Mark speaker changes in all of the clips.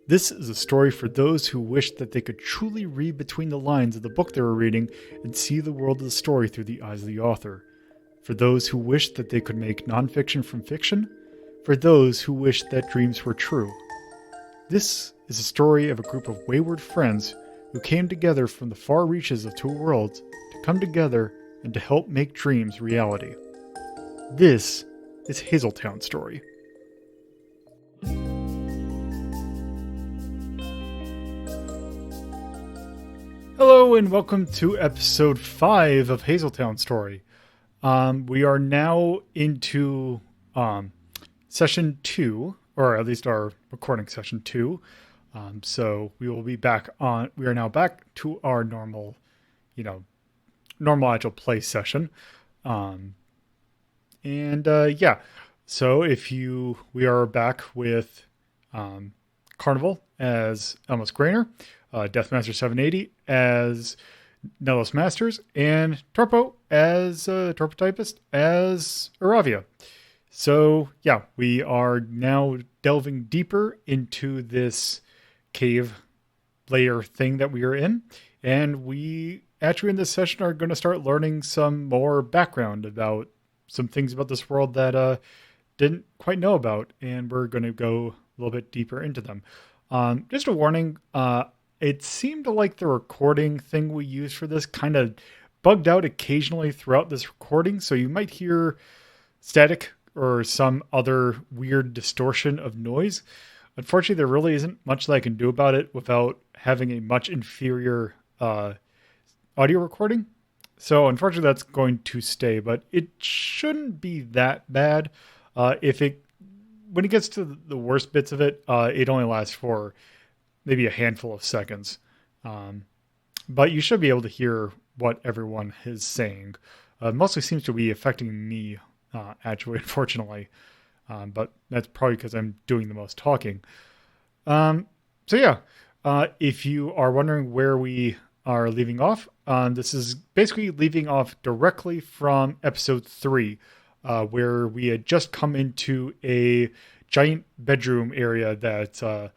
Speaker 1: This is a story for those who wish that they could truly read between the lines of the book they were reading and see the world of the story through the eyes of the author. For those who wish that they could make nonfiction from fiction. For those who wish that dreams were true. This is a story of a group of wayward friends who came together from the far reaches of two worlds to come together and to help make dreams reality. This is Hazeltown Story. Hello and welcome to episode 5 of Hazeltown Story. We are now into session 2, or at least our recording session 2. So we will be back on. We are now back to our normal actual play session. So we are back with Carnival as Elmis Graner, Deathmaster 780 as Nelos Masters, and Torpo as TorpidTypist as Iravia. So yeah, we are now delving deeper into this cave layer thing that we are in, and we actually in this session are going to start learning some more background about some things about this world that didn't quite know about, and we're going to go a little bit deeper into them. Just a warning, it seemed like the recording thing we used for this kind of bugged out occasionally throughout this recording, so you might hear static or some other weird distortion of noise. Unfortunately, there really isn't much that I can do about it without having a much inferior audio recording. So unfortunately, that's going to stay, but it shouldn't be that bad. When it gets to the worst bits of it, it only lasts for maybe a handful of seconds. But you should be able to hear what everyone is saying. Mostly seems to be affecting me, actually, unfortunately. But that's probably because I'm doing the most talking. If you are wondering where we are leaving off, this is basically leaving off directly from episode 3, where we had just come into a giant bedroom area that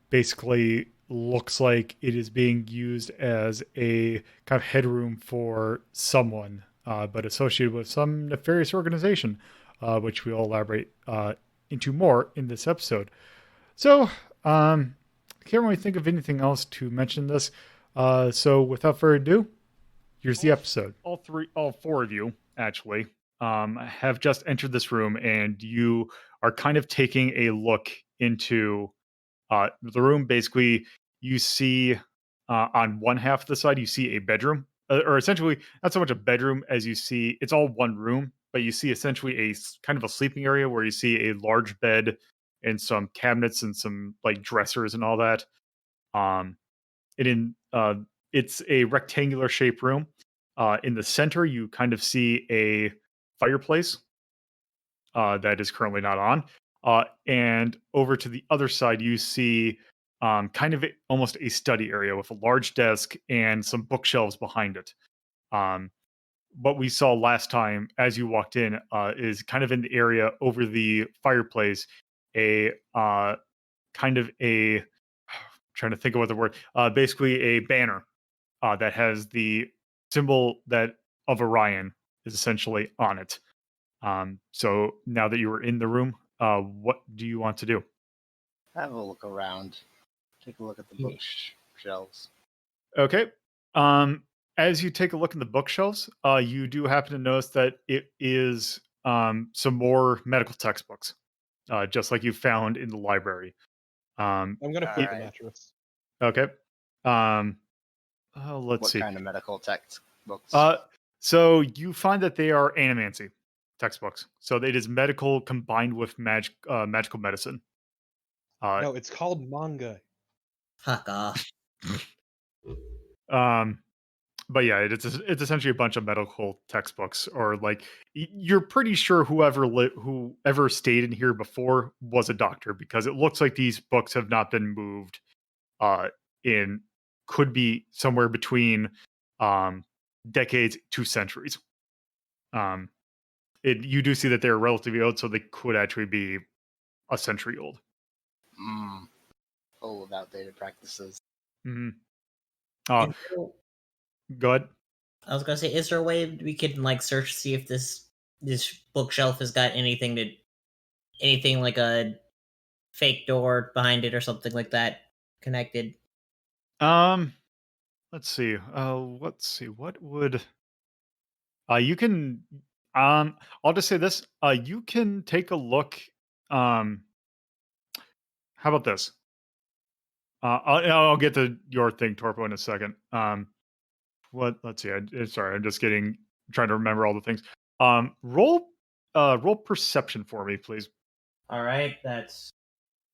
Speaker 1: basically looks like it is being used as a kind of headroom for someone, but associated with some nefarious organization, which we'll elaborate into more in this episode. So, I can't really think of anything else to mention this. So without further ado, here's the episode. All four of you, actually, have just entered this room, and you are kind of taking a look into the room. Basically, you see on one half of the side, you see a bedroom, or essentially not so much a bedroom as you see, it's all one room, but you see essentially a kind of a sleeping area where you see a large bed and some cabinets and some like dressers and all that. It's a rectangular shaped room. In the center, you kind of see a fireplace that is currently not on. And over to the other side, you see almost a study area with a large desk and some bookshelves behind it. What we saw last time as you walked in is kind of in the area over the fireplace, a kind of a trying to think of what the word, basically a banner that has the symbol that of Orion is essentially on it. So now that you are in the room, what do you want to do?
Speaker 2: Have a look around. Take a look at the bookshelves.
Speaker 1: Okay. As you take a look in the bookshelves, you do happen to notice that it is some more medical textbooks, just like you found in the library.
Speaker 3: I'm going to flip the mattress.
Speaker 1: Okay. Let's see.
Speaker 2: What kind of medical textbooks?
Speaker 1: So you find that they are animancy textbooks. So it is medical combined with magical medicine.
Speaker 3: No, it's called manga.
Speaker 4: Fuck off.
Speaker 1: But yeah, it's essentially a bunch of medical textbooks, or like you're pretty sure whoever stayed in here before was a doctor, because it looks like these books have not been moved. Could be somewhere between decades to centuries. You do see that they're relatively old, so they could actually be a century old.
Speaker 2: Oh of outdated practices.
Speaker 1: Mm-hmm. Go ahead.
Speaker 4: I was gonna say, is there a way we could like search to see if this bookshelf has got anything like a fake door behind it or something like that connected?
Speaker 1: Let's see. What would you can I'll just say this. You can take a look. How about this? I'll get to your thing, Torpo, in a second. Let's see. Sorry, I'm just trying to remember all the things. Roll perception for me, please.
Speaker 4: All right, that's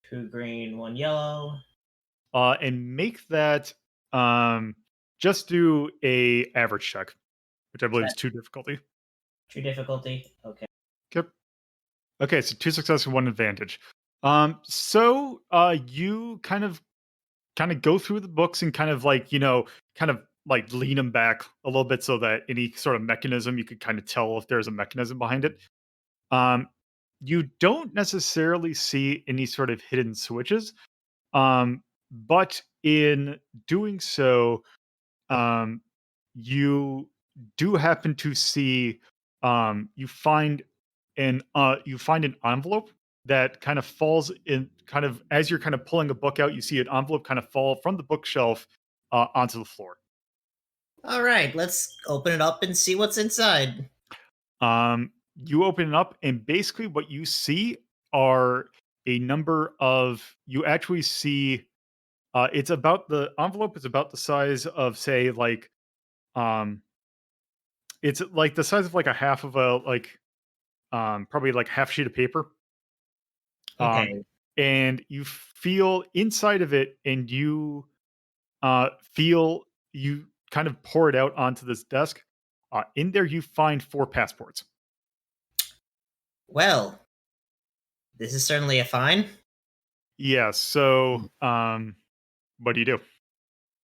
Speaker 4: 2 green, 1 yellow.
Speaker 1: And make that just do a average check, which I believe is 2 difficulty.
Speaker 4: 2 difficulty. Okay.
Speaker 1: Yep. Okay, so 2 success and 1 advantage. So you kind of go through the books and kind of like lean them back a little bit so that any sort of mechanism, you could kind of tell if there's a mechanism behind it. You don't necessarily see any sort of hidden switches, but in doing so, you do happen to see you find an envelope that kind of falls in, kind of as you're kind of pulling a book out, you see an envelope kind of fall from the bookshelf onto the floor.
Speaker 4: All right, let's open it up and see what's inside.
Speaker 1: You open it up, and basically what you see are a number of, you actually see the envelope is about the size of, say, like it's like the size of like a half of a, like probably like half sheet of paper.
Speaker 4: Okay.
Speaker 1: And you feel inside of it, and you feel, you kind of pour it out onto this desk. In there, you find 4 passports.
Speaker 4: Well, this is certainly a find.
Speaker 1: Yeah. So, what do you do?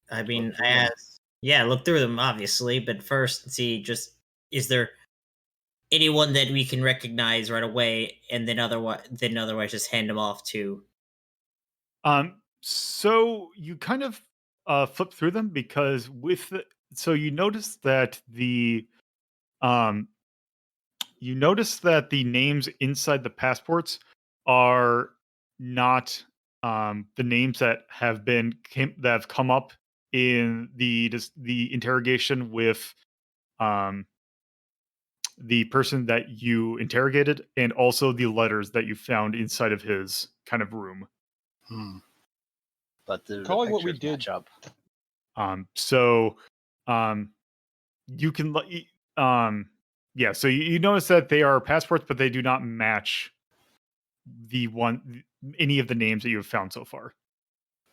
Speaker 4: I mean,
Speaker 2: Look through them.
Speaker 4: look through them, obviously, but first, see, just is there anyone that we can recognize right away, and then otherwise just hand them off to.
Speaker 1: So you kind of flip through them, because so um you notice that the names inside the passports are not the names that have come up in the interrogation with um the person that you interrogated, and also the letters that you found inside of his kind of room.
Speaker 2: But the
Speaker 3: Calling what we
Speaker 2: pictures
Speaker 3: did.
Speaker 2: match up.
Speaker 1: So you can yeah, so you notice that they are passports, but they do not match any of the names that you have found so far.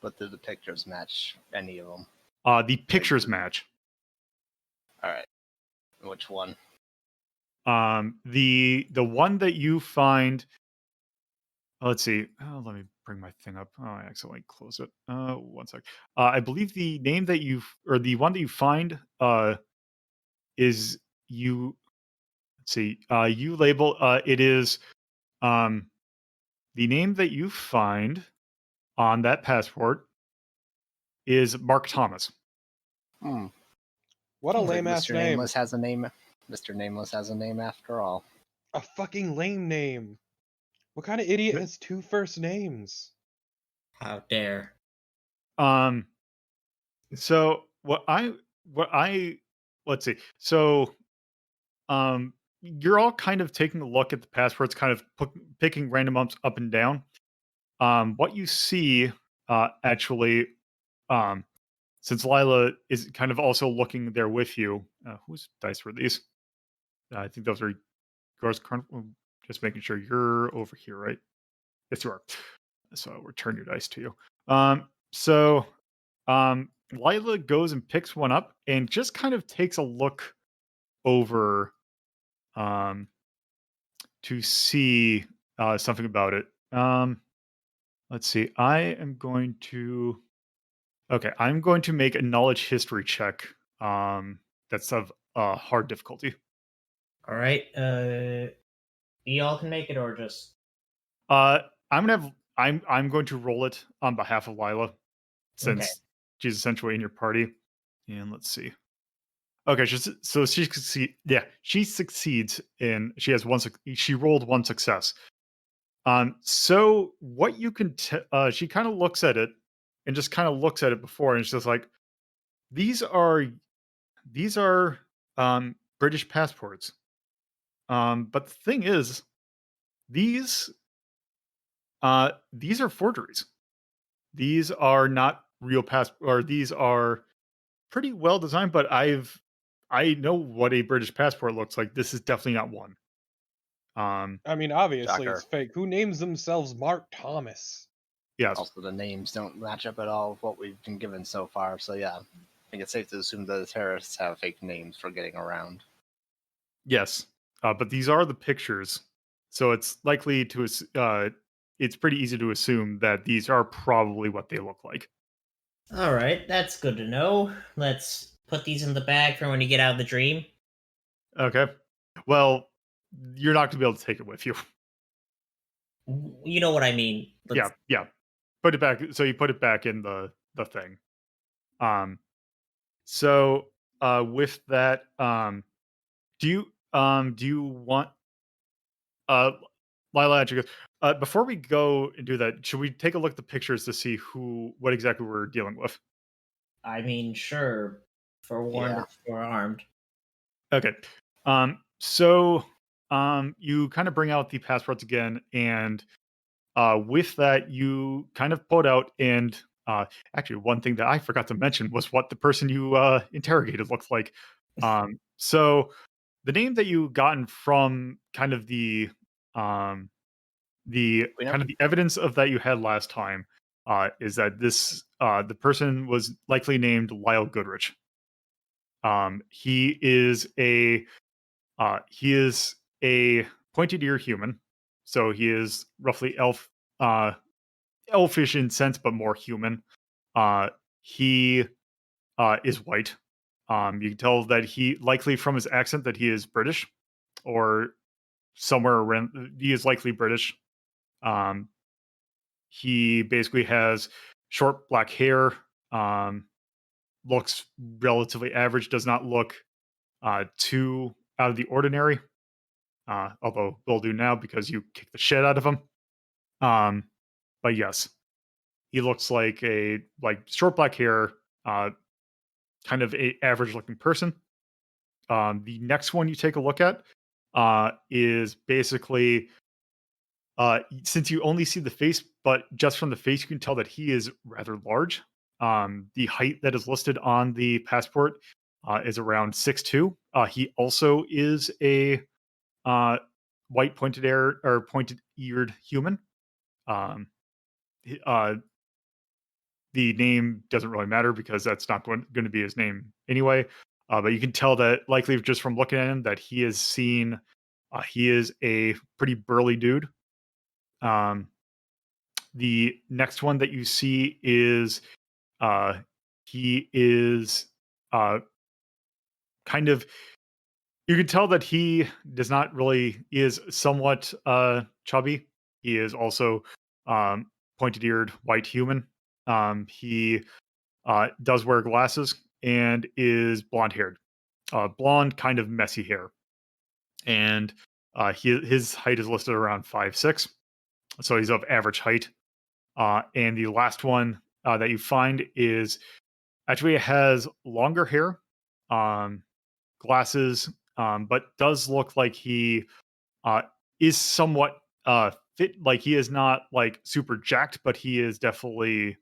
Speaker 2: But do the pictures match any of them?
Speaker 1: The pictures match.
Speaker 2: All right. Which one?
Speaker 1: The one that you find. Let's see. Oh, let me bring my thing up. Oh, I accidentally closed it. 1 sec. I believe the name that the one that you find is you. Let's see. You label. It is. The name that you find on that passport is Mark Thomas.
Speaker 3: What a lame ass
Speaker 2: Mr.
Speaker 3: name.
Speaker 2: Nameless has a name. Mr. Nameless has a name after all.
Speaker 3: A fucking lame name. What kind of idiot has 2 first names?
Speaker 4: How dare.
Speaker 1: So let's see. So you're all kind of taking a look at the passports, kind of picking random up and down. What you see, actually, since Lyla is kind of also looking there with you, whose dice were these? I think those are yours. Carnival. Just making sure you're over here, right? Yes, you are. So I'll return your dice to you. So Lyla goes and picks one up and just kind of takes a look over to see something about it. Let's see. I'm going to make a knowledge history check. That's of hard difficulty.
Speaker 4: All right. We all can make it, or just.
Speaker 1: I'm going to roll it on behalf of Lyla. since she's essentially in your party. And let's see. Okay, so she succeeds in she has she rolled one success. So what you can she kind of looks at it and just kind of looks at it before, and she's just like, these are these are British passports. But the thing is, these these are forgeries. These are not real or these are pretty well designed, but I know what a British passport looks like. This is definitely not one.
Speaker 3: I mean, obviously
Speaker 2: Shocker.
Speaker 3: it's fake. Who names themselves Mark Thomas?
Speaker 1: Yes.
Speaker 2: Also, the names don't match up at all with what we've been given so far. So yeah, I think it's safe to assume that the terrorists have fake names for getting around.
Speaker 1: Yes. But these are the pictures. So it's likely to it's pretty easy to assume that these are probably what they look like.
Speaker 4: All right, that's good to know. Let's put these in the bag for when you get out of the dream.
Speaker 1: Okay. Well, you're not going to be able to take it with you.
Speaker 4: You know what I mean.
Speaker 1: Yeah. Put it back. So you put it back in the thing. So with that, do you want Lyla actually goes, before we go and do that, should we take a look at the pictures to see what exactly we're dealing with?
Speaker 4: I mean, sure. Forewarned
Speaker 2: Yeah.
Speaker 4: or forearmed.
Speaker 1: Okay. So you kind of bring out the passports again, and with that, you kind of pulled out, and actually, one thing that I forgot to mention was what the person you interrogated looked like. So the name that you gotten from kind of the
Speaker 2: We know.
Speaker 1: kind of the evidence of that you had last time is that this the person was likely named Lyle Goodrich. He is a pointed ear human, so he is roughly elfish in sense, but more human. He is white. You can tell that he likely from his accent that he is British or somewhere around. He is likely British. Um, he basically has short black hair. Looks relatively average. Does not look too out of the ordinary. Although will do now because you kicked the shit out of him. But yes, he looks like short black hair, kind of a average looking person. The next one you take a look at is basically since you only see the face, but just from the face you can tell that he is rather large. The height that is listed on the passport is around 6'2". He also is a white pointed eared human. Um, the name doesn't really matter because that's not going to be his name anyway. But you can tell that likely just from looking at him that he is seen. He is a pretty burly dude. The next one that you see is he is kind of you can tell that he does not really is somewhat chubby. He is also pointed eared white human. He does wear glasses and is blonde haired. Blonde, kind of messy hair. And his height is listed around 5'6". So he's of average height. And the last one that you find is actually it has longer hair, glasses, but does look like he is somewhat fit. Like he is not like super jacked, but he is definitely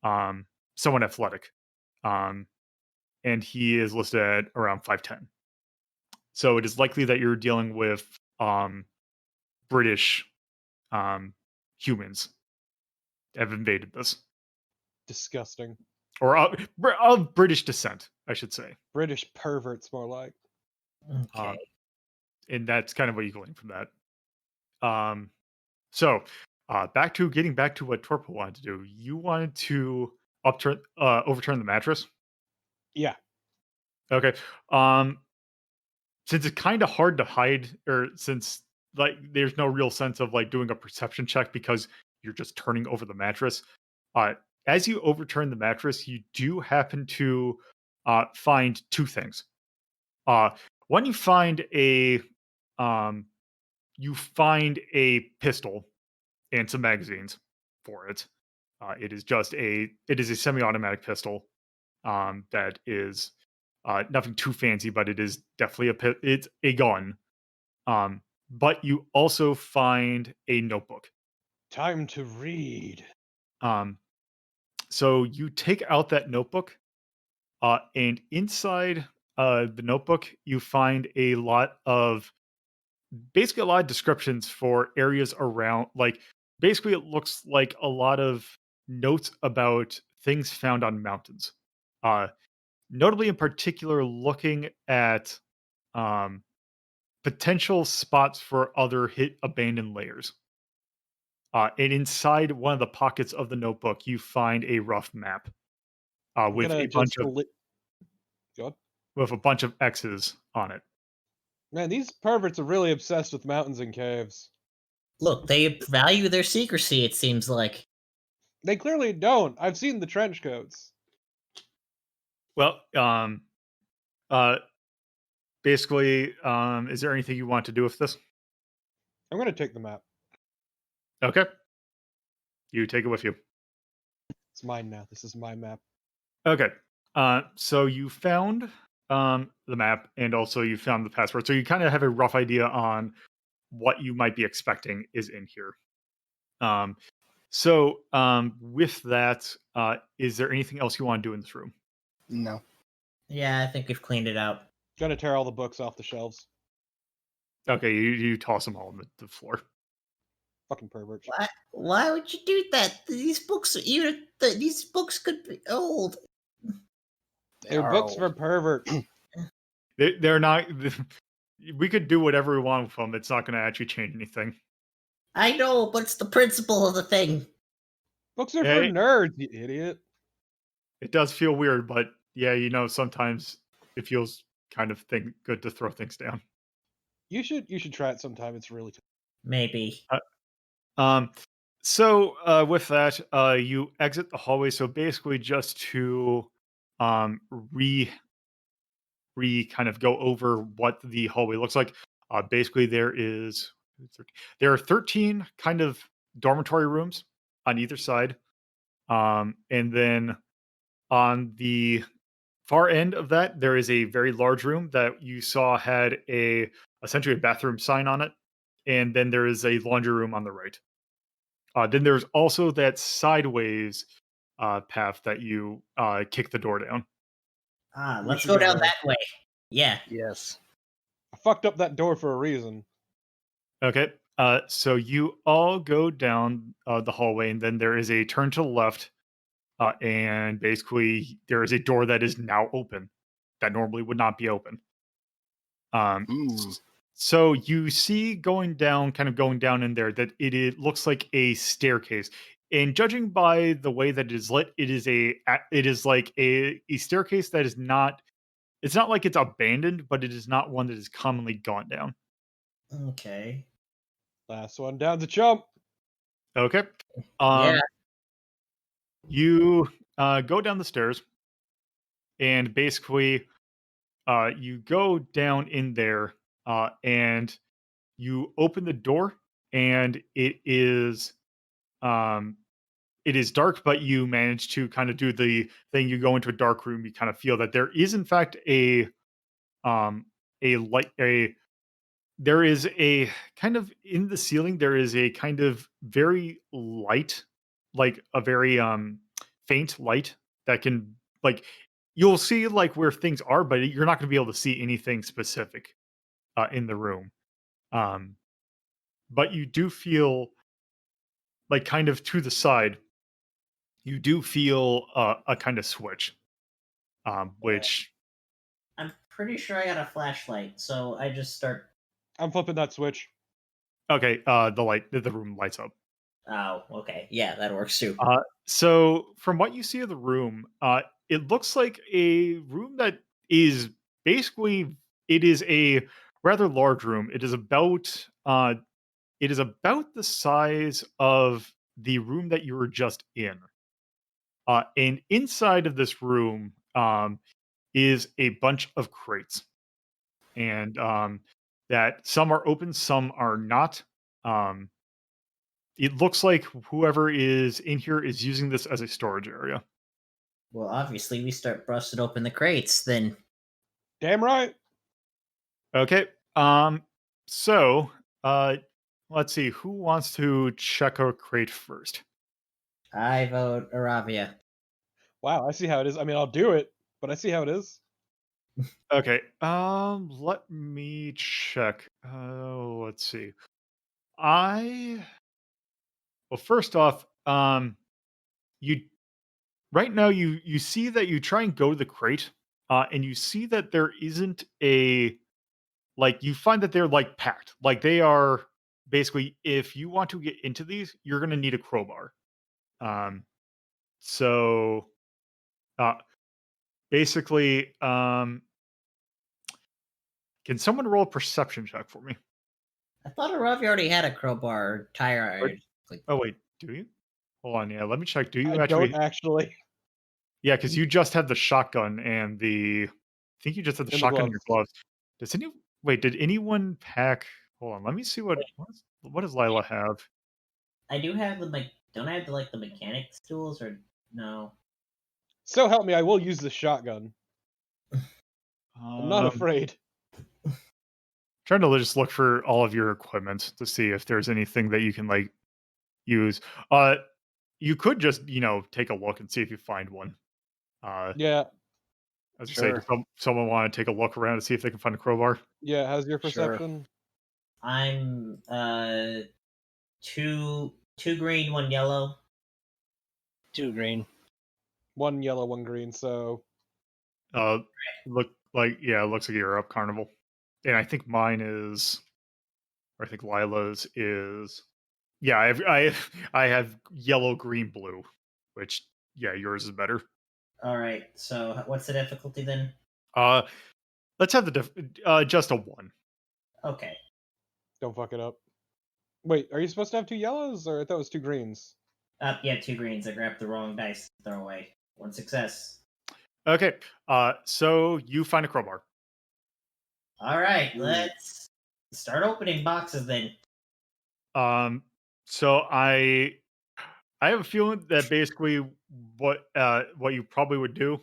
Speaker 1: somewhat athletic. And he is listed at around 5'10". So it is likely that you're dealing with British humans have invaded this,
Speaker 3: Disgusting.
Speaker 1: or of British descent, I should say.
Speaker 3: British perverts, more like.
Speaker 4: Okay.
Speaker 1: And that's kind of what you glean from that. So getting back to what Torpo wanted to do. You wanted to overturn the mattress.
Speaker 3: Yeah.
Speaker 1: Okay. Since it's kind of hard to hide, or since like there's no real sense of like doing a perception check because you're just turning over the mattress. as you overturn the mattress, you do happen to find two things. One, um, you find a pistol and some magazines for it. It is a semi-automatic pistol that is nothing too fancy, but it is definitely it's a gun. But you also find a notebook.
Speaker 3: Time to read.
Speaker 1: Um, so you take out that notebook, and inside the notebook, you find basically a lot of descriptions for areas around. Like, basically, it looks like a lot of notes about things found on mountains. Uh, Notably, in particular, looking at um, potential spots for other hit abandoned layers. And inside one of the pockets of the notebook, you find a rough map
Speaker 3: I'm gonna just go on.
Speaker 1: with a bunch of X's on it.
Speaker 3: Man, these perverts are really obsessed with mountains and caves.
Speaker 4: Look, they value their secrecy, it seems like.
Speaker 3: They clearly don't. I've seen the trench coats.
Speaker 1: Well, uh, basically, is there anything you want to do with this?
Speaker 3: I'm gonna take the map.
Speaker 1: Okay, you take it with you.
Speaker 3: It's mine now. This is my map.
Speaker 1: Okay, so you found the map, and also you found the password, so you kind of have a rough idea on what you might be expecting is in here. With that, is there anything else you want to do in this room?
Speaker 2: No.
Speaker 4: Yeah, I think we've cleaned it out.
Speaker 3: Gonna tear all the books off the shelves.
Speaker 1: Okay, you toss them all on the floor.
Speaker 3: Fucking perverts.
Speaker 4: Why would you do that? These books, these books could be old.
Speaker 3: They're
Speaker 2: are
Speaker 3: books
Speaker 2: old.
Speaker 3: for perverts.
Speaker 1: They're not. We could do whatever we want with them. It's not going to actually change anything.
Speaker 4: I know, but it's the principle of the thing.
Speaker 3: Books are for
Speaker 1: Hey.
Speaker 3: nerds, you idiot.
Speaker 1: It does feel weird, but yeah, sometimes it feels kind of good to throw things down.
Speaker 3: You should try it sometime. It's really
Speaker 4: Maybe.
Speaker 1: With that, you exit the hallway. So basically, just to re kind of go over what the hallway looks like. Basically, there are 13 kind of dormitory rooms on either side, and then on the far end of that, there is a very large room that you saw had essentially a bathroom sign on it, and then there is a laundry room on the right. Then there's also that sideways path that you kick the door down.
Speaker 4: Ah,
Speaker 3: We
Speaker 4: let's
Speaker 3: should
Speaker 4: go
Speaker 3: go
Speaker 4: down
Speaker 3: there.
Speaker 4: that way. Yeah.
Speaker 2: Yes.
Speaker 3: I fucked up that door for a reason.
Speaker 1: Okay. So you all go down the hallway, and then there is a turn to the left, and basically there is a door that is now open that normally would not be open.
Speaker 2: Ooh.
Speaker 1: So you see going down in there that it looks like a staircase. And judging by the way that it is lit, it is like a staircase that is not. It's not like it's abandoned, but it is not one that is commonly gone down.
Speaker 4: Okay.
Speaker 3: Last one down to chump.
Speaker 1: Okay.
Speaker 4: Yeah.
Speaker 1: You go down the stairs, and basically, you go down in there, and you open the door, and um, it is dark, but you manage to kind of do the thing. You go into a dark room. You kind of feel that there is, in fact, um, a light. There is a kind of in the ceiling. There is a kind of very light, like a very faint light that can like you'll see like where things are, but you're not going to be able to see anything specific in the room. Um, but you do feel like kind of to the side. You do feel a kind of switch, which
Speaker 4: I'm pretty sure I got a flashlight, so I just start.
Speaker 3: I'm flipping that switch.
Speaker 1: okay, the room lights up.
Speaker 4: Oh, okay. Yeah, that works too.
Speaker 1: So from what you see of the room, it looks like a room that is basically it is a rather large room. It is about the size of the room that you were just in. And inside of this room is a bunch of crates, and that some are open, some are not. Um, it looks like whoever is in here is using this as a storage area.
Speaker 4: Well, obviously, we start busting open the crates. Then
Speaker 3: Damn right.
Speaker 1: Okay. So let's see who wants to check a crate first.
Speaker 4: I vote Iravia.
Speaker 3: Wow, I see how it is. I mean, I'll do it, but I see how it is.
Speaker 1: Okay. Let me check. Let's see. Well, first off, you right now you see that you try and go to the crate, and you see that there isn't a like you find that they're like packed. Like they are basically if you want to get into these, you're gonna need a crowbar. Um so uh basically can someone roll a perception check for me?
Speaker 4: I thought Iravia already had a crowbar or tire
Speaker 1: Or-
Speaker 4: iron. Like,
Speaker 1: Oh wait, do you? Hold on, yeah, let me check. Do you
Speaker 3: I
Speaker 1: actually
Speaker 3: don't actually.
Speaker 1: Yeah, because you just had the shotgun and I think you just had the
Speaker 3: And the
Speaker 1: shotgun in your
Speaker 3: gloves.
Speaker 1: gloves. Did anyone pack hold on, let me see what does Lila have?
Speaker 4: I do have don't I have the mechanics tools or no?
Speaker 3: So help me, I will use the shotgun. I'm not
Speaker 1: Um
Speaker 3: afraid.
Speaker 1: trying to just look for all of your equipment to see if there's anything that you can like use. Uh, you could just take a look and see if you find one. Uh,
Speaker 3: Yeah,
Speaker 1: as I say,
Speaker 2: Sure.
Speaker 1: does someone want to take a look around to see if they can find a crowbar?
Speaker 3: yeah. How's your
Speaker 2: Sure.
Speaker 3: perception?
Speaker 4: I'm two green, one yellow.
Speaker 2: 2 green.
Speaker 3: One yellow, one green. So
Speaker 1: Uh, it looks like you're up Carnival, and I think mine is, or I think Lila's is. Yeah, I have yellow, green, blue, which yeah, yours is better.
Speaker 4: All right. So what's the difficulty then?
Speaker 1: Uh, let's have just a one.
Speaker 4: Okay.
Speaker 3: don't fuck it up. Wait, are you supposed to have two yellows, or I thought it was two greens?
Speaker 4: Yeah, two greens. I grabbed the wrong dice. Throw away. One success.
Speaker 1: Okay, so you find a crowbar.
Speaker 4: All right.
Speaker 2: Ooh.
Speaker 4: Let's start opening boxes then.
Speaker 1: So I have a feeling that basically what you probably would do,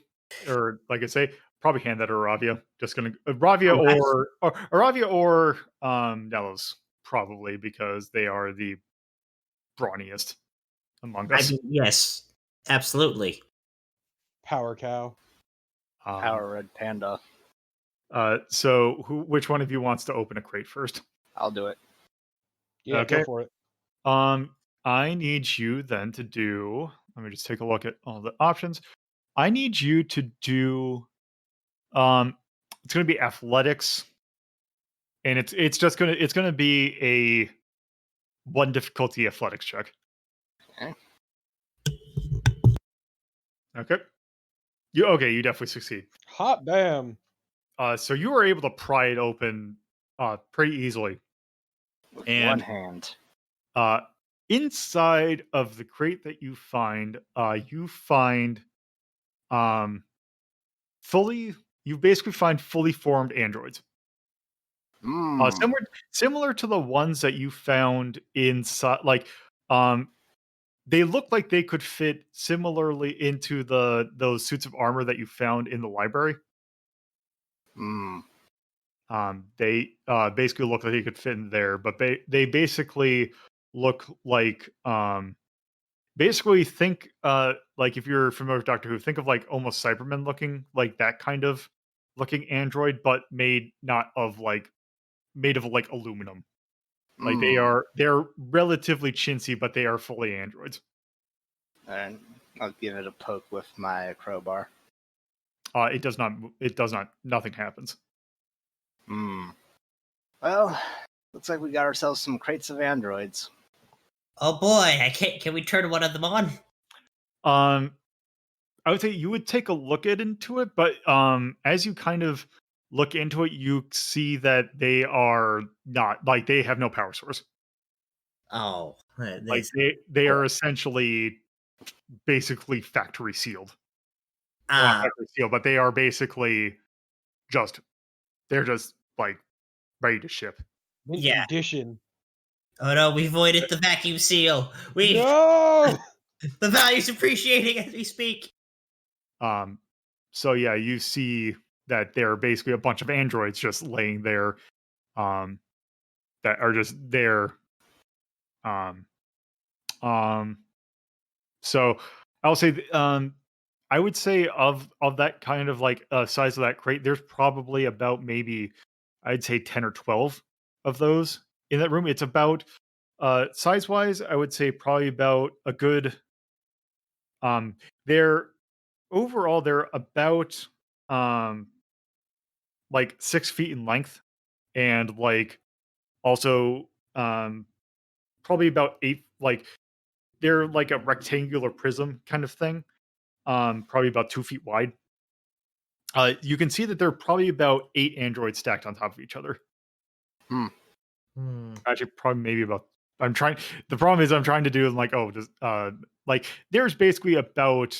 Speaker 1: or like I say, probably hand that to Aravia. Just gonna Aravia
Speaker 4: Oh,
Speaker 1: or Aravia or Nelos, probably because they are the brawniest among
Speaker 4: I
Speaker 1: us.
Speaker 4: mean, yes, absolutely.
Speaker 3: Power cow.
Speaker 2: Power Red Panda.
Speaker 1: So which one of you wants to open a crate first?
Speaker 2: I'll do it.
Speaker 3: Yeah,
Speaker 1: Okay.
Speaker 3: go for it.
Speaker 1: I need you then to do. Let me just take a look at all the options. I need you to do. It's going to be athletics, and it's gonna be a one difficulty athletics check.
Speaker 2: Okay.
Speaker 1: Okay. You definitely succeed.
Speaker 3: Hot damn.
Speaker 1: So you were able to pry it open pretty easily,
Speaker 2: With
Speaker 1: and
Speaker 2: one hand.
Speaker 1: uh, inside of the crate that you find um fully you basically find fully formed androids.
Speaker 2: Mmm.
Speaker 1: Similar to the ones that you found inside, like um, they look like they could fit similarly into those suits of armor that you found in the library.
Speaker 2: Mmm.
Speaker 1: They basically look like they could fit in there, but they basically look like basically think like if you're familiar with Doctor Who, think of like almost Cybermen looking, like that kind of looking android, but made of like aluminum. Like they're relatively chintzy, but they are fully androids.
Speaker 2: And I'll give it a poke with my crowbar.
Speaker 1: It does not. It does not. Nothing happens.
Speaker 2: Hmm. Well, looks like we got ourselves some crates of androids.
Speaker 4: Oh boy, I can't. Can we turn one of them on?
Speaker 1: I would say you would take a look into it, but as you kind of look into it, you see that they are not like they have no power source.
Speaker 4: Oh,
Speaker 1: Like
Speaker 4: this.
Speaker 1: they are essentially basically factory sealed. Well, not
Speaker 4: Ah,
Speaker 1: factory sealed, but they are basically just they're just like ready to ship.
Speaker 3: Mint
Speaker 4: yeah.
Speaker 3: condition.
Speaker 4: Oh no, we voided the vacuum seal.
Speaker 3: No!
Speaker 4: The value's appreciating as we speak.
Speaker 1: So yeah, you see that there are basically a bunch of androids just laying there, um, that are just there. Um, um, so I'll say, I would say of that kind of like size of that crate, there's probably about maybe I'd say 10 or 12 of those in that room. It's about size wise, I would say probably about a good they're overall they're about um like 6 feet in length and like also probably about eight like they're like a rectangular prism kind of thing, probably about 2 feet wide. You can see that there are probably about 8 androids stacked on top of each other.
Speaker 2: Hmm.
Speaker 1: Actually, probably maybe about. I'm trying. The problem is I'm trying to do like like there's basically about.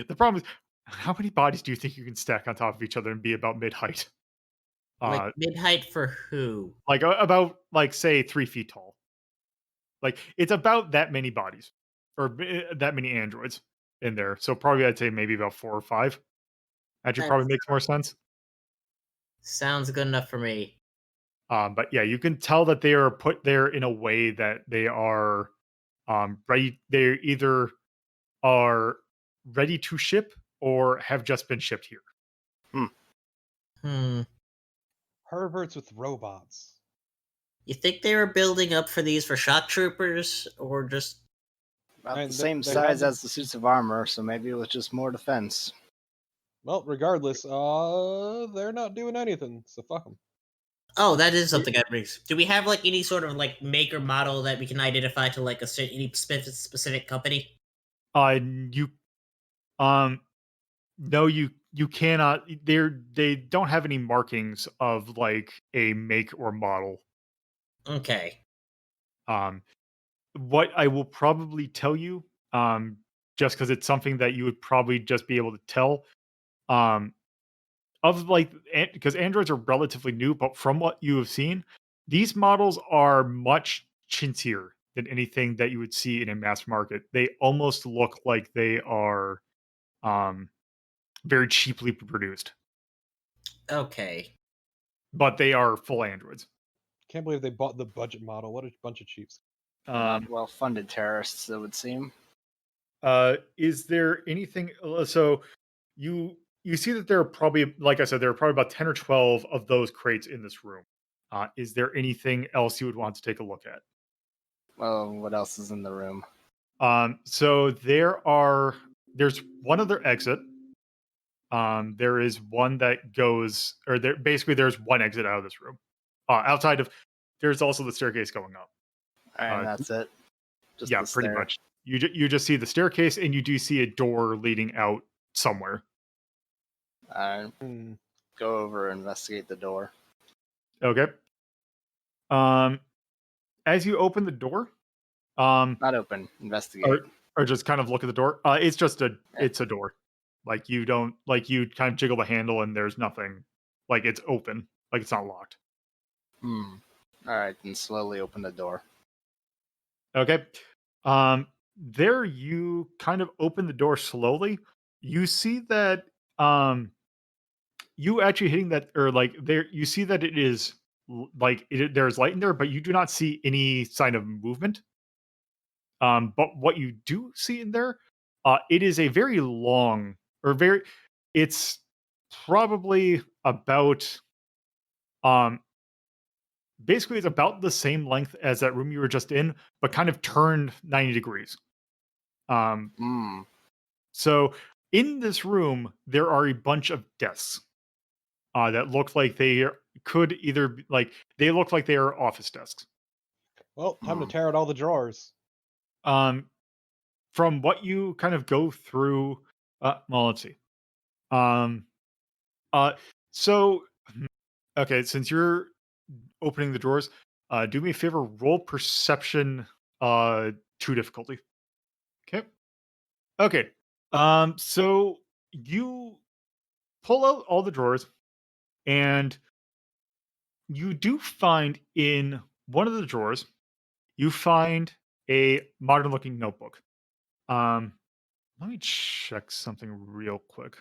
Speaker 1: The problem is how many bodies do you think you can stack on top of each other and be about mid height?
Speaker 4: Like
Speaker 1: Uh,
Speaker 4: mid height for who?
Speaker 1: like about like say 3 feet tall. Like it's about that many bodies or that many androids in there. So probably I'd say maybe about 4 or 5. Actually,
Speaker 4: That
Speaker 1: probably makes more sense.
Speaker 4: sounds good enough for me.
Speaker 1: But yeah, you can tell that they are put there in a way that they are ready. They either are ready to ship or have just been shipped here.
Speaker 4: Hmm.
Speaker 3: Perverts with robots.
Speaker 4: You think they were building up for these for shock troopers or just
Speaker 2: About
Speaker 3: And
Speaker 2: the
Speaker 3: they-
Speaker 2: same
Speaker 3: they
Speaker 2: size
Speaker 3: had-
Speaker 2: as the suits of armor, so maybe it was just more defense.
Speaker 3: Well, regardless, they're not doing anything, so fuck them.
Speaker 4: Oh, that is something that brings. Do we have like any sort of like maker model that we can identify to like any specific company?
Speaker 1: You no, you cannot. They don't have any markings of like a make or model.
Speaker 4: Okay.
Speaker 1: Um, what I will probably tell you, just because it's something that you would probably just be able to tell, um, of like because androids are relatively new, but from what you have seen, these models are much chintzier than anything that you would see in a mass market. They almost look like they are um, very cheaply produced,
Speaker 4: Okay.
Speaker 1: but they are full androids.
Speaker 3: Can't believe they bought the budget model. What a bunch of cheaps.
Speaker 2: Not well-funded terrorists, it would seem.
Speaker 1: Is there anything? So you see that there are probably, like I said, there are probably about 10 or 12 of those crates in this room. Is there anything else you would want to take a look at?
Speaker 2: Well, what else is in the room?
Speaker 1: So there's one other exit. There is one that goes, or there basically there's one exit out of this room. Outside of, there's also the staircase going up.
Speaker 2: All right,
Speaker 1: Uh,
Speaker 2: that's it. Just
Speaker 1: yeah,
Speaker 2: the
Speaker 1: pretty
Speaker 2: stair.
Speaker 1: much. You just see the staircase, and you do see a door leading out somewhere.
Speaker 2: All right,
Speaker 3: Hmm.
Speaker 2: go over and investigate the door.
Speaker 1: Okay. As you open the door,
Speaker 2: Not open. Investigate.
Speaker 1: or just kind of look at the door. It's a door. Like you don't like you kind of jiggle the handle and there's nothing. Like it's open. Like it's not locked.
Speaker 2: Hmm. All right, then slowly open the door.
Speaker 1: Okay. There you kind of open the door slowly. You see that you actually hitting that or like there you see that it is there's light in there, but you do not see any sign of movement. But what you do see in there, it is a very long or very it's probably about um basically it's about the same length as that room you were just in, but kind of turned 90 degrees. Um
Speaker 2: Hmm.
Speaker 1: so in this room there are a bunch of desks that look like could either like they look like they are office desks.
Speaker 3: Well, time to
Speaker 2: Hmm.
Speaker 3: tear out all the drawers.
Speaker 1: Um from what you kind of go through well let's see. Um Uh, so okay, since you're opening the drawers, do me a favor, roll perception, 2 difficulty. Okay. Okay. So you pull out all the drawers, and you do find in one of the drawers, you find a modern-looking notebook. Um, Let me check something real quick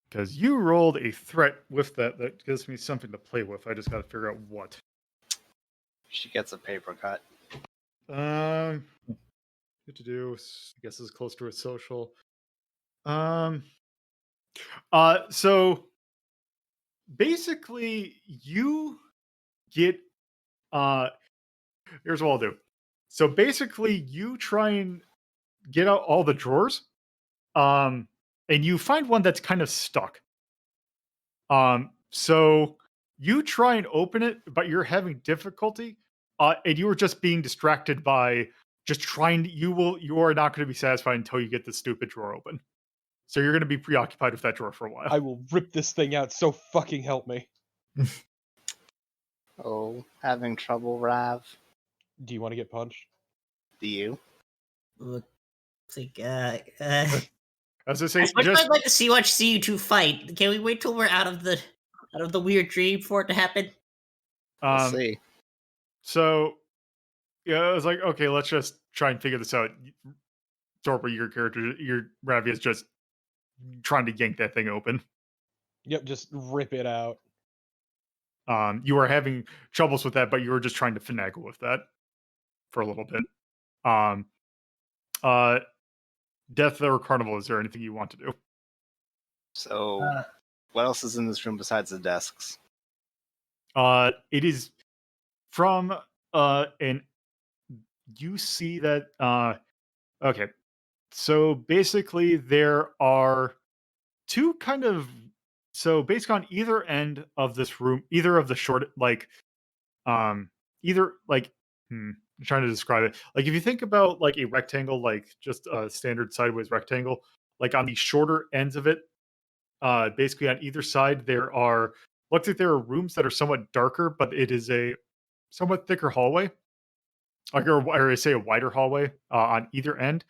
Speaker 1: because you rolled a threat with that. That gives me something to play with. I just got to figure out what.
Speaker 2: She gets a paper cut.
Speaker 1: What to do? I guess is close to a social. So basically, you get. Here's what I'll do. So basically, you try and get out all the drawers. And you find one that's kind of stuck. So you try and open it, but you're having difficulty. And you are just being distracted by just trying. You are not going to be satisfied until you get the stupid drawer open. So you're going to be preoccupied with that drawer for a while.
Speaker 3: I will rip this thing out, so fucking help me.
Speaker 2: Oh, having trouble, Rav?
Speaker 3: Do you want to get punched?
Speaker 2: Do you?
Speaker 4: Looks like
Speaker 1: As I say,
Speaker 4: as much as
Speaker 1: just
Speaker 4: I'd like to see you two fight, can we wait till we're out of the weird dream for it to happen?
Speaker 2: We'll see.
Speaker 1: so yeah, I was like, okay, let's just try and figure this out. Torpid, your character, your Ravi is just trying to yank that thing open.
Speaker 3: Yep, just rip it out.
Speaker 1: You are having troubles with that, but you were just trying to finagle with that for a little bit. Death or Carnival, is there anything you want to do?
Speaker 2: So, what else is in this room besides the desks?
Speaker 1: It is from and you see that okay. So basically there are two kind of basically on either end of this room, either of the short either like I'm trying to describe it. Like if you think about like a rectangle, like just a standard sideways rectangle, like on the shorter ends of it, basically on either side looks like there are rooms that are somewhat darker, but it is a somewhat thicker hallway, like or I say a wider hallway on either end.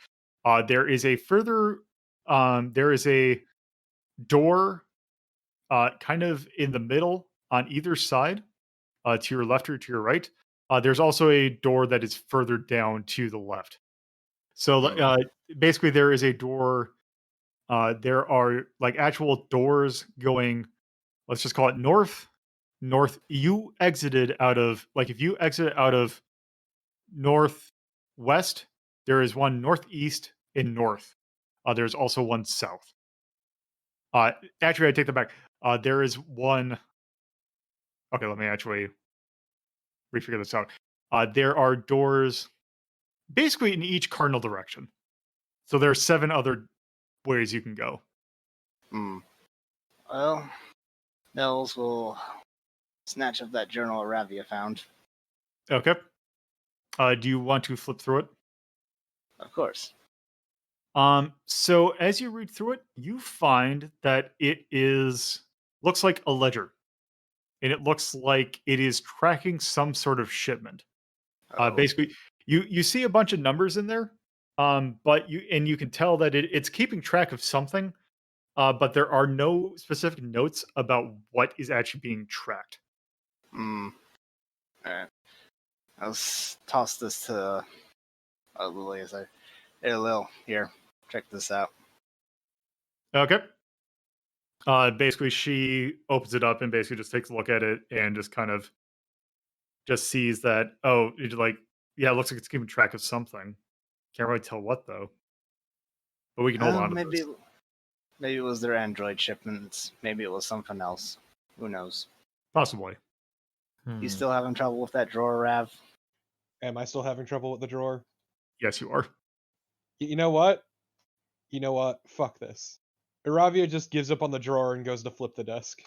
Speaker 1: There is a door kind of in the middle on either side, to your left or to your right. There's also a door that is further down to the left. So basically, there is a door. There are like actual doors going. Let's just call it north. North. You exited out of like if you exit out of northwest, there is one northeast and north. There's also one south. Actually, I take that back. There is one. Okay, let me actually refigure this out. There are doors basically in each cardinal direction. So there are 7 other ways you can go.
Speaker 2: Well, Nels will snatch up that journal Iravia found.
Speaker 1: Okay. Do you want to flip through it?
Speaker 2: Of course.
Speaker 1: So as you read through it, you find that it looks like a ledger. And it looks like it is tracking some sort of shipment. Basically, you see a bunch of numbers in there, but you can tell that it's keeping track of something, but there are no specific notes about what is actually being tracked.
Speaker 2: Alright. I'll toss this to Lily as hey Lil, here, check this out.
Speaker 1: Okay. Basically, she opens it up and basically just takes a look at it and just kind of just sees that, it looks like it's keeping track of something. Can't really tell what, though. But we can hold on to
Speaker 2: maybe
Speaker 1: this.
Speaker 2: Maybe it was their Android shipments. Maybe it was something else. Who knows?
Speaker 1: Possibly.
Speaker 2: You still having trouble with that drawer, Rav?
Speaker 3: Am I still having trouble with the drawer?
Speaker 1: Yes, you are.
Speaker 3: You know what? Fuck this. Iravia just gives up on the drawer and goes to flip the desk.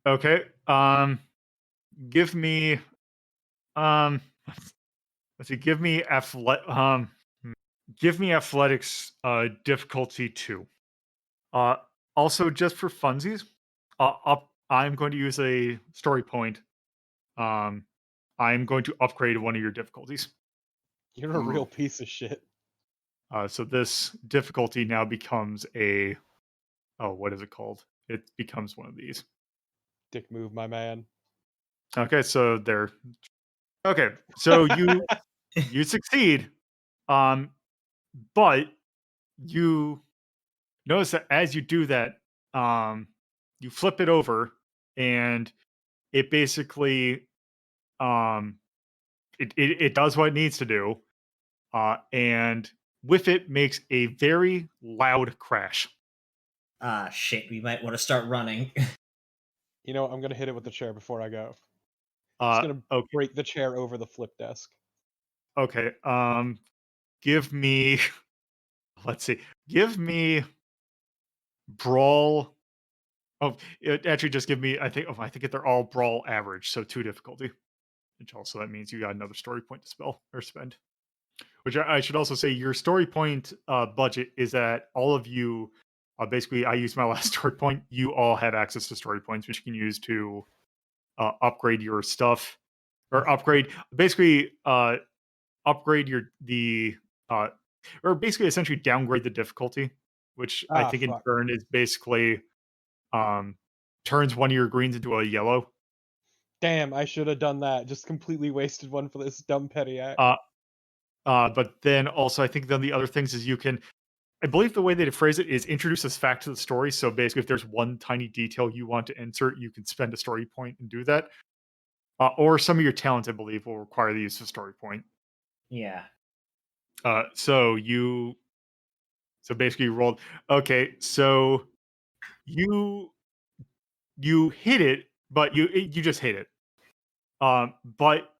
Speaker 1: Okay. Give me let's see, give me athletics difficulty 2. Also just for funsies, I'm going to use a story point. I'm going to upgrade one of your difficulties.
Speaker 3: You're a real piece of shit.
Speaker 1: So this difficulty now becomes a what is it called? It becomes one of these.
Speaker 3: Dick move, my man.
Speaker 1: Okay, so there. Okay, so you succeed, but you notice that as you do that, you flip it over, and it basically um, it does what it needs to do, and with it makes a very loud crash.
Speaker 4: Ah, shit. We might want to start running.
Speaker 3: You know what? I'm gonna hit it with the chair before I go. Just
Speaker 1: Uh,
Speaker 3: gonna
Speaker 1: okay,
Speaker 3: break the chair over the flip desk.
Speaker 1: okay. Give me. Let's see. Give me brawl. Oh, it actually just give me. I think they're all brawl average, so 2 difficulty. Which also that means you got another story point to spell or spend. Which I should also say your story point budget is that all of you. Basically, I used my last story point. You all have access to story points, which you can use to upgrade your stuff or upgrade. Basically, upgrade uh, or basically essentially downgrade the difficulty, which I
Speaker 3: Ah,
Speaker 1: think in
Speaker 3: fuck.
Speaker 1: turn is basically um, turns one of your greens into a yellow.
Speaker 3: Damn, I should have done that. Just completely wasted one for this dumb petty act.
Speaker 1: Uh, but then also, I think then the other things is you can. I believe the way they phrase it is introduce this fact to the story. So basically, if there's one tiny detail you want to insert, you can spend a story point and do that. Or some of your talents, I believe, will require the use of story point.
Speaker 4: Yeah.
Speaker 1: Uh, so you, so basically, you rolled. Okay, so you you hit it, but you just hit it. But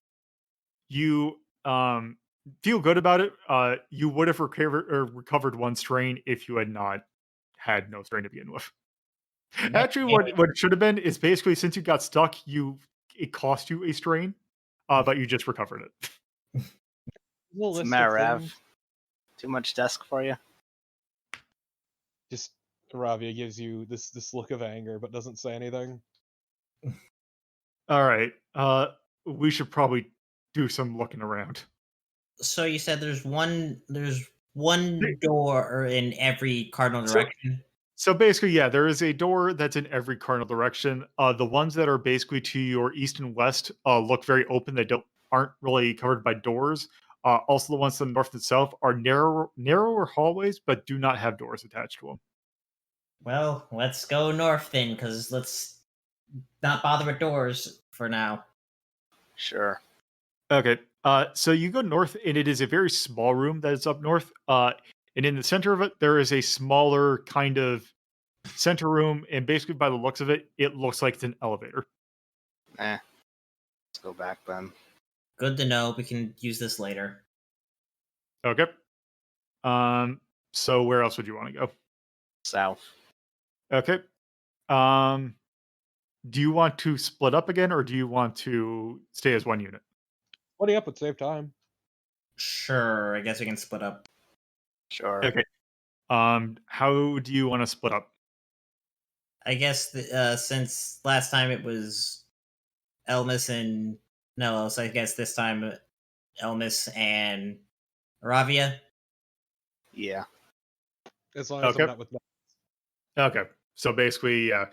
Speaker 1: you feel good about it. You would have recovered 1 strain if you had not had no strain to begin with. Actually, what it should have been is basically since you got stuck, it cost you a strain, but you just recovered it.
Speaker 3: There's a
Speaker 2: It's a
Speaker 3: list
Speaker 2: matter
Speaker 3: of
Speaker 2: of
Speaker 3: things.
Speaker 2: too much desk for you.
Speaker 3: Just Iravia gives you this look of anger, but doesn't say anything.
Speaker 1: All right, we should probably do some looking around.
Speaker 4: So you said there's one door in every cardinal
Speaker 1: So,
Speaker 4: direction.
Speaker 1: so basically, yeah, there is a door that's in every cardinal direction. The ones that are basically to your east and west look very open. They aren't really covered by doors. Also, the ones to the north and south are narrower hallways, but do not have doors attached to them.
Speaker 4: Well, let's go north then, because let's not bother with doors for now.
Speaker 2: Sure.
Speaker 1: Okay. So you go north, and it is a very small room that is up north. And in the center of it, there is a smaller kind of center room, and basically by the looks of it, it looks like it's an elevator.
Speaker 2: Let's go back then.
Speaker 4: Good to know. We can use this later.
Speaker 1: Okay. So where else would you want to go?
Speaker 2: South.
Speaker 1: Okay. Do you want to split up again, or do you want to stay as one unit?
Speaker 3: Splitting up would save time.
Speaker 4: Sure, I guess we can split up.
Speaker 2: Sure.
Speaker 1: Okay. How do you want to split up?
Speaker 4: I guess since last time it was Elmis and Nelos, I guess this time Elmis and Iravia.
Speaker 2: Yeah.
Speaker 3: As long as
Speaker 1: Okay.
Speaker 3: I'm not with them.
Speaker 1: Okay. So basically, yeah.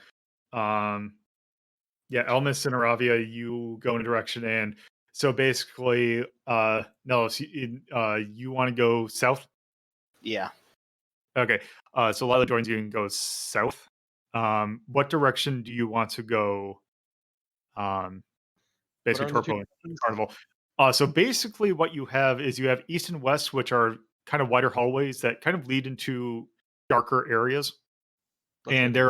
Speaker 1: Yeah, Elmis and Iravia, you go in a direction, and so basically, no, so you want to go south?
Speaker 2: Yeah.
Speaker 1: Okay, so Lyla joins you and goes south. What direction do you want to go?
Speaker 3: What are
Speaker 1: Basically,
Speaker 3: the two
Speaker 1: Torpo and
Speaker 3: directions?
Speaker 1: Carnival. So basically, what you have is you have east and west, which are kind of wider hallways that kind of lead into darker areas.
Speaker 3: Let's
Speaker 1: And
Speaker 3: go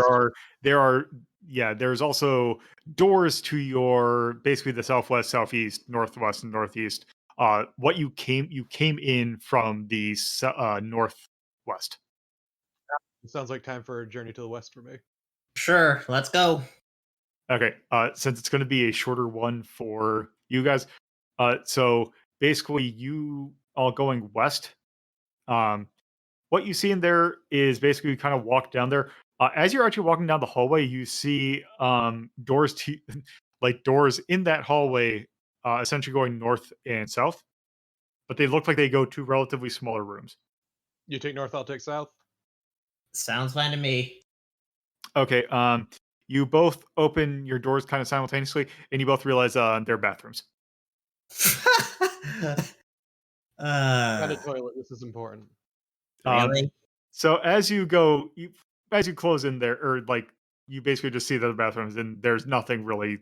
Speaker 3: east.
Speaker 1: there's also doors to your basically the southwest, southeast, northwest, and northeast. What you came in from the northwest.
Speaker 3: It sounds like time for a journey to the west for me.
Speaker 4: Sure, let's go.
Speaker 1: Okay, since it's going to be a shorter one for you guys, so basically you all going west. What you see in there is basically you kind of walk down there. As you're actually walking down the hallway, you see doors to like doors in that hallway, essentially going north and south, but they look like they go to relatively smaller rooms.
Speaker 3: You take north, I'll take south.
Speaker 4: Sounds fine to me.
Speaker 1: Okay. You both open your doors kind of simultaneously, and you both realize they're bathrooms.
Speaker 3: Find a toilet. This is important.
Speaker 4: Really?
Speaker 1: So as you close in there, or like you basically just see the bathrooms, and there's nothing really.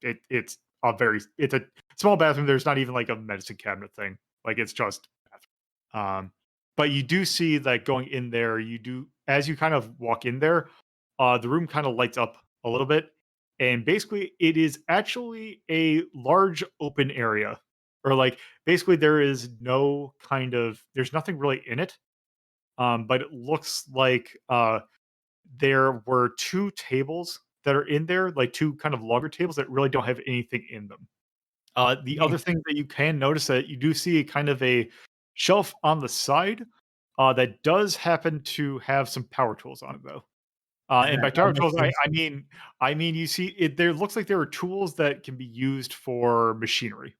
Speaker 1: It's a small bathroom. There's not even like a medicine cabinet thing. Like it's just bathroom. But you do see that going in there. You do as you kind of walk in there, the room kind of lights up a little bit, and basically it is actually a large open area, or like basically there's nothing really in it. But it looks like there were two tables that are in there, like two kind of longer tables that really don't have anything in them. The other thing that you can notice that you do see kind of a shelf on the side that does happen to have some power tools on it, though. And by power tools, I mean you see it. There looks like there are tools that can be used for machinery.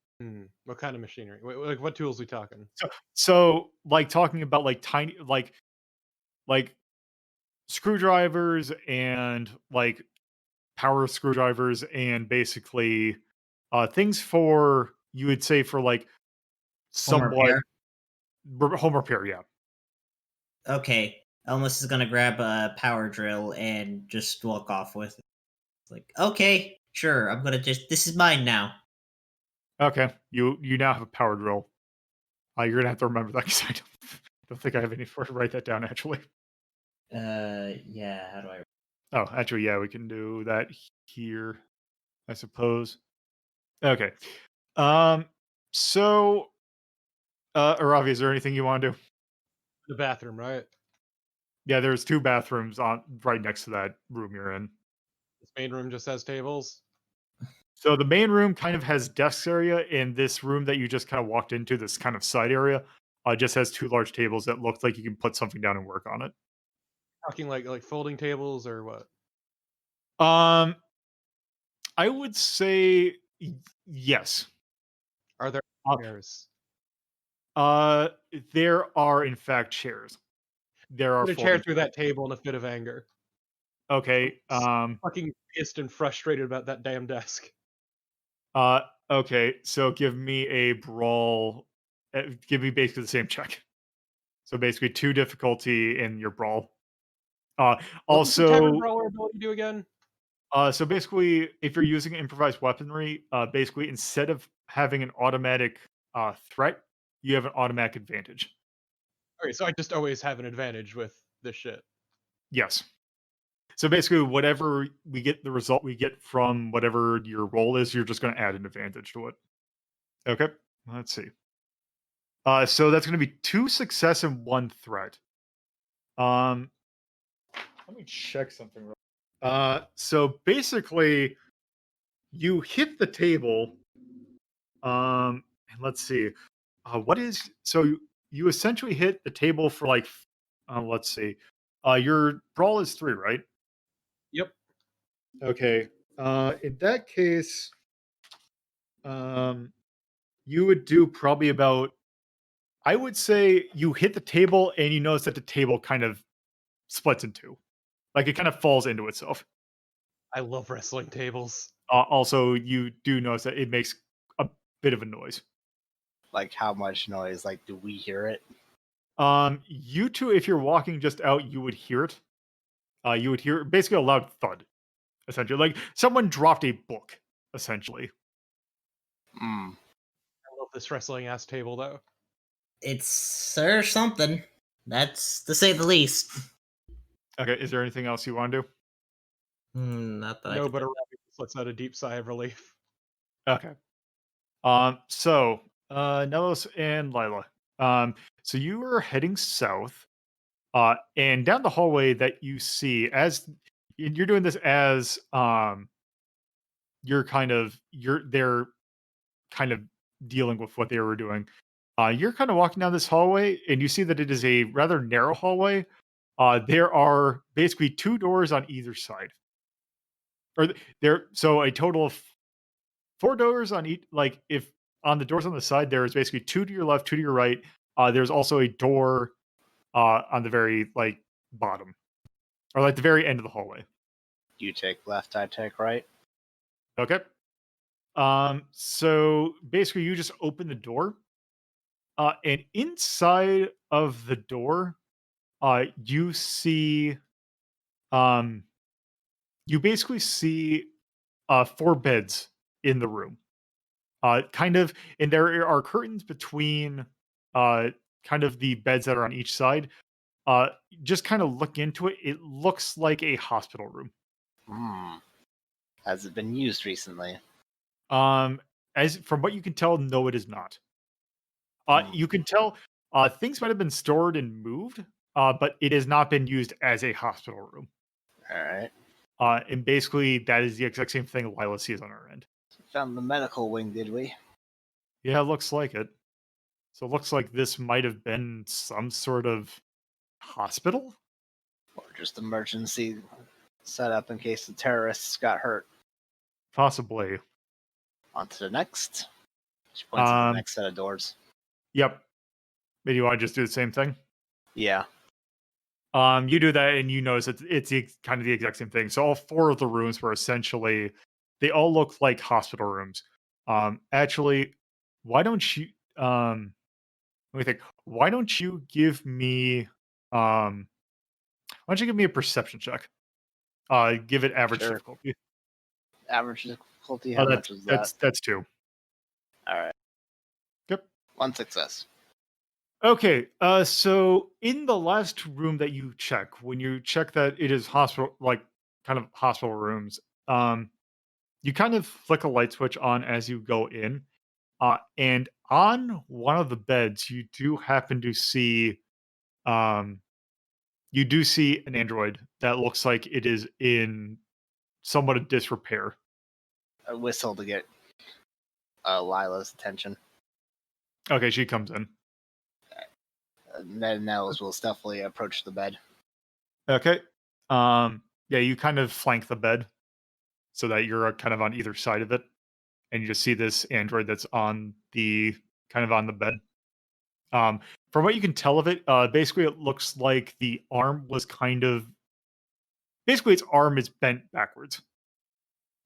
Speaker 3: What kind of machinery? Like what tools we talking?
Speaker 1: So like talking about like tiny like screwdrivers and like power screwdrivers and basically things for you would say for like somewhat home repair, yeah.
Speaker 4: Okay. Elmis is gonna grab a power drill and just walk off with it. It's like, okay, sure, I'm gonna this is mine now.
Speaker 1: Okay, you now have a power drill. You're gonna have to remember that because I don't think I have any for to write that down actually.
Speaker 4: Yeah, how do I
Speaker 1: Oh, actually, yeah, we can do that here, I suppose. Okay. So Aravi, is there anything you want to do?
Speaker 3: The bathroom, right?
Speaker 1: Yeah, there's two bathrooms on right next to that room you're in.
Speaker 3: This main room just has tables.
Speaker 1: So the main room kind of has desks area, and this room that you just kind of walked into, this kind of side area, just has two large tables that look like you can put something down and work on it.
Speaker 3: Talking like folding tables or what?
Speaker 1: Um, I would say yes.
Speaker 3: Are there
Speaker 1: Uh,
Speaker 3: chairs?
Speaker 1: there are in fact chairs. There are
Speaker 3: Put a chair
Speaker 1: folding
Speaker 3: through that table in a fit of anger.
Speaker 1: Okay.
Speaker 3: Fucking pissed and frustrated about that damn desk.
Speaker 1: Okay. So give me a brawl. Give me basically the same check. So basically 2 difficulty in your brawl.
Speaker 3: What does the tavern
Speaker 1: Also,
Speaker 3: brawler ability do again?
Speaker 1: so basically, if you're using improvised weaponry, basically instead of having an automatic threat, you have an automatic advantage.
Speaker 3: Okay, so I just always have an advantage with this shit.
Speaker 1: Yes. So basically, whatever the result we get from whatever your roll is, you're just going to add an advantage to it. Okay. Let's see. So that's going to be 2 success and 1 threat. Let me check something. So basically, you hit the table. And let's see. What is so you essentially hit the table for like let's see. Your brawl is 3, right?
Speaker 3: Yep.
Speaker 1: Okay. In that case, you would do probably about I would say you hit the table and you notice that the table kind of splits in 2. Like it kind of falls into itself.
Speaker 3: I love wrestling tables.
Speaker 1: Also, you do notice that it makes a bit of a noise.
Speaker 2: Like how much noise? Like, do we hear it?
Speaker 1: You two, if you're walking just out, you would hear it. You would hear basically a loud thud, essentially, like someone dropped a book, essentially.
Speaker 2: Hmm.
Speaker 3: I love this wrestling ass table though.
Speaker 4: It's something. That's to say the least.
Speaker 1: Okay, is there anything else you want to do?
Speaker 4: Not that I
Speaker 3: No,
Speaker 4: can
Speaker 3: but
Speaker 4: think
Speaker 3: Aravi just lets out a deep sigh of relief.
Speaker 1: Okay. So Nelos and Lyla. So you are heading south, and down the hallway that you see as you're doing this as they're kind of dealing with what they were doing. You're kind of walking down this hallway, and you see that it is a rather narrow hallway. There are basically 2 doors on either side, so a total of 4 doors on each. Like if on the doors on the side, there is basically 2 to your left, 2 to your right. There's also a door on the very like bottom, or like the very end of the hallway.
Speaker 2: You take left, I take right.
Speaker 1: Okay. So basically, you just open the door, and inside of the door, you see, um, you basically see 4 beds in the room. Kind of, and there are curtains between, uh, kind of the beds that are on each side. Uh, just kind of look into it. It looks like a hospital room.
Speaker 2: Hmm. Has it been used recently?
Speaker 1: Um, as from what you can tell, no, it is not. You can tell things might have been stored and moved, but it has not been used as a hospital room.
Speaker 2: All right.
Speaker 1: And basically, that is the exact same thing Lyla sees on her end.
Speaker 2: Found the medical wing, did we?
Speaker 1: Yeah, it looks like it. So it looks like this might have been some sort of hospital.
Speaker 2: Or just emergency setup in case the terrorists got hurt.
Speaker 1: Possibly.
Speaker 2: On to the next. She points at the next set of doors.
Speaker 1: Yep. Maybe you want to just do the same thing?
Speaker 2: Yeah.
Speaker 1: You do that and you notice it's kind of the exact same thing. So all 4 of the rooms were essentially, they all look like hospital rooms. Actually, why don't you, let me think. Why don't you give me, why don't you give me a perception check? Give it average
Speaker 2: Sure.
Speaker 1: difficulty.
Speaker 2: Average difficulty, how much is that?
Speaker 1: That's 2.
Speaker 2: All right.
Speaker 1: Yep.
Speaker 2: 1 success.
Speaker 1: Okay, so in the last room that you check, when you check that it is hospital, like kind of hospital rooms, you kind of flick a light switch on as you go in, and on one of the beds, you do happen to see, you do see an android that looks like it is in somewhat of disrepair.
Speaker 2: A whistle to get Lila's attention.
Speaker 1: Okay, she comes in.
Speaker 2: Ned and Nels will stealthily approach the bed.
Speaker 1: Okay, yeah, you kind of flank the bed so that you're kind of on either side of it, and you just see this android that's on the kind of on the bed. From what you can tell of it, basically it looks like the arm was kind of, basically its arm is bent backwards,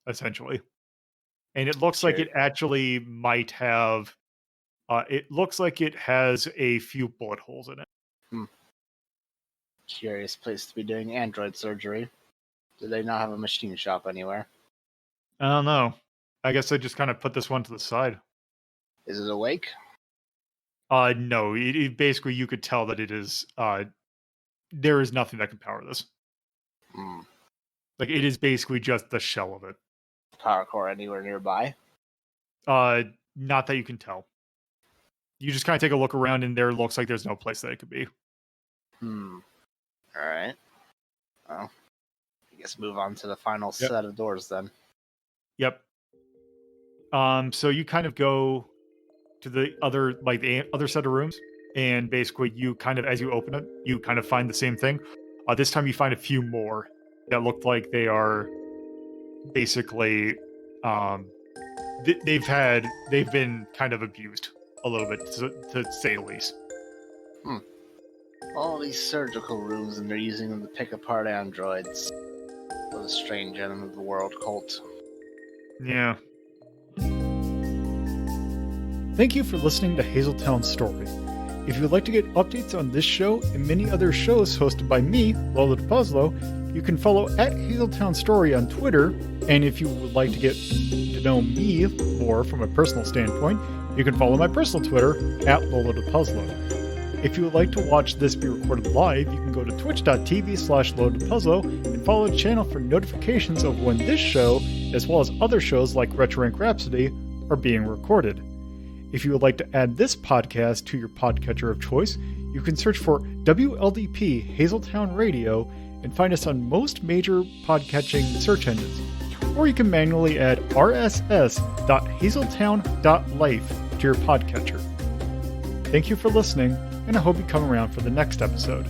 Speaker 1: essentially, and it looks like
Speaker 2: Sure.
Speaker 1: it actually might have. It looks like it has a few bullet holes in it.
Speaker 2: Curious place to be doing android surgery. Do they not have a machine shop anywhere?
Speaker 1: I don't know. I guess I just kind of put this one to the side.
Speaker 2: Is it awake?
Speaker 1: No. It basically you could tell that it is. There is nothing that can power this.
Speaker 2: Hmm.
Speaker 1: Like it is basically just the shell of it.
Speaker 2: Power core anywhere nearby?
Speaker 1: Not that you can tell. You just kind of take a look around, and there looks like there's no place that it could be.
Speaker 2: All right. Well, I guess move on to the final set of doors then.
Speaker 1: Yep. So you kind of go to the other, like the other set of rooms, and basically you kind of, as you open it, you kind of find the same thing. This time you find a few more that look like they are basically, they've been kind of abused a little bit, to say the least.
Speaker 2: All these surgical rooms, and they're using them to pick apart androids. What a strange end of the world cult.
Speaker 1: Yeah. Thank you for listening to Hazeltown Story. If you would like to get updates on this show and many other shows hosted by me, LoloDePuzlo, you can follow at Hazeltown Story on Twitter. And if you would like to get to know me more from a personal standpoint, you can follow my personal Twitter at LoloDePuzlo. If you would like to watch this be recorded live, you can go to twitch.tv/LoloDePuzlo and follow the channel for notifications of when this show, as well as other shows like Retro Rank Rhapsody, are being recorded. If you would like to add this podcast to your podcatcher of choice, you can search for WLDP Hazeltown Radio and find us on most major podcatching search engines. Or you can manually add rss.hazeltown.life to your podcatcher. Thank you for listening, and I hope you come around for the next episode.